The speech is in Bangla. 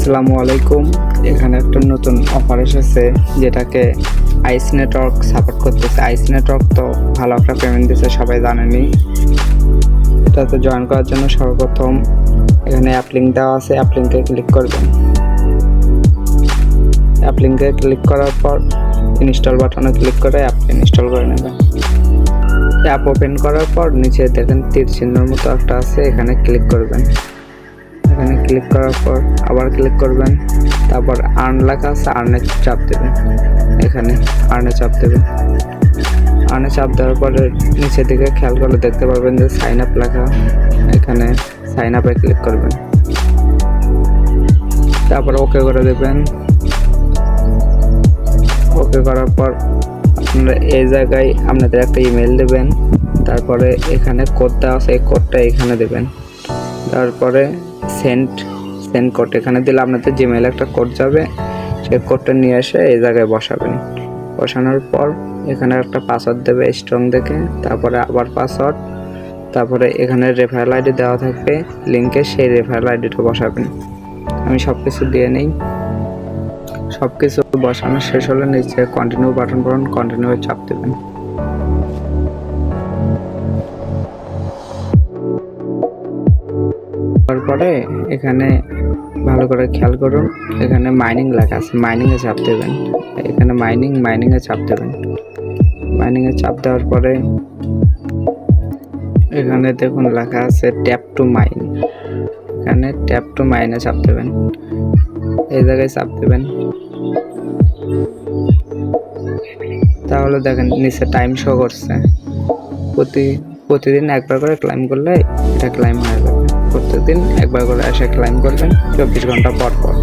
আসসালামু আলাইকুম। এখানে একটা নতুন অফার এসেছে যেটাকে আইস নেটওয়ার্ক সাপোর্ট করতেছে। আইস নেটওয়ার্ক তো ভালো একটা পেমেন্ট দিচ্ছে, সবাই জানেনি। এটাতে জয়েন করার জন্য সর্বপ্রথম এখানে অ্যাপ লিঙ্ক দেওয়া আছে, অ্যাপ লিঙ্কে ক্লিক করবেন। অ্যাপ লিঙ্কে ক্লিক করার পর ইনস্টল বাটনে ক্লিক করে অ্যাপটা ইনস্টল করে নেবেন। অ্যাপ ওপেন করার পর নিচে দেখেন তীর চিহ্নের মতো একটা আছে, এখানে ক্লিক করবেন। এখানে ক্লিক করার পর আবার ক্লিক করবেন, তারপর আর্ন লেখা আছে, আর্নে চাপ দেবেন। এখানে আর্নে চাপ দেবেন। আর্নে চাপ দেওয়ার পরে নিচের দিকে খেয়াল করলে দেখতে পাবেন যে সাইন আপ লেখা, এখানে সাইন আপে ক্লিক করবেন। তারপর ওকে করে দেবেন। ওকে করার পর আপনারা এই জায়গায় আপনাদের একটা ইমেল দেবেন, তারপরে এখানে কোড দেওয়া আছে, এই কোডটা এখানে দেবেন। তারপরে সেন্ড কোড এখানে দিলে আপনাদের জিমেইলে একটা কোড যাবে, সেই কোডটা নিয়ে এসে এই জায়গায় বসাবেন। বসানোর পর এখানে একটা পাসওয়ার্ড দেবে স্ট্রং দেখে, তারপরে আবার পাসওয়ার্ড, তারপরে এখানে রেফারেল আইডি দেওয়া থাকবে লিঙ্কে, সেই রেফারেল আইডিটা বসাবেন। আমি সব কিছু দিয়ে নিই। সব কিছু বসানো শেষ হলে নিচে কন্টিনিউ বাটন পাবেন, কন্টিনিউ চাপ দেবেন। তারপরে এখানে ভালো করে খেয়াল করুন, এখানে মাইনিং লেখা আছে, মাইনিংয়ে চাপ দেবেন। এখানে মাইনিংয়ে চাপ দেবেন। মাইনিংয়ে চাপ দেওয়ার পরে এখানে দেখুন লেখা আছে ট্যাপ টু মাইন, এখানে ট্যাপ টু মাইনে চাপ দেবেন। এই জায়গায় চাপ দেবেন। তাহলে দেখেন নিচে টাইম শো করছে। প্রতিদিন একবার করে ক্লাইম করলে এটা ক্লাইম হয়ে যাবে। প্রত্যেকদিন একবার করে এসে ক্লাইম করবেন 24 ঘন্টা পর পর।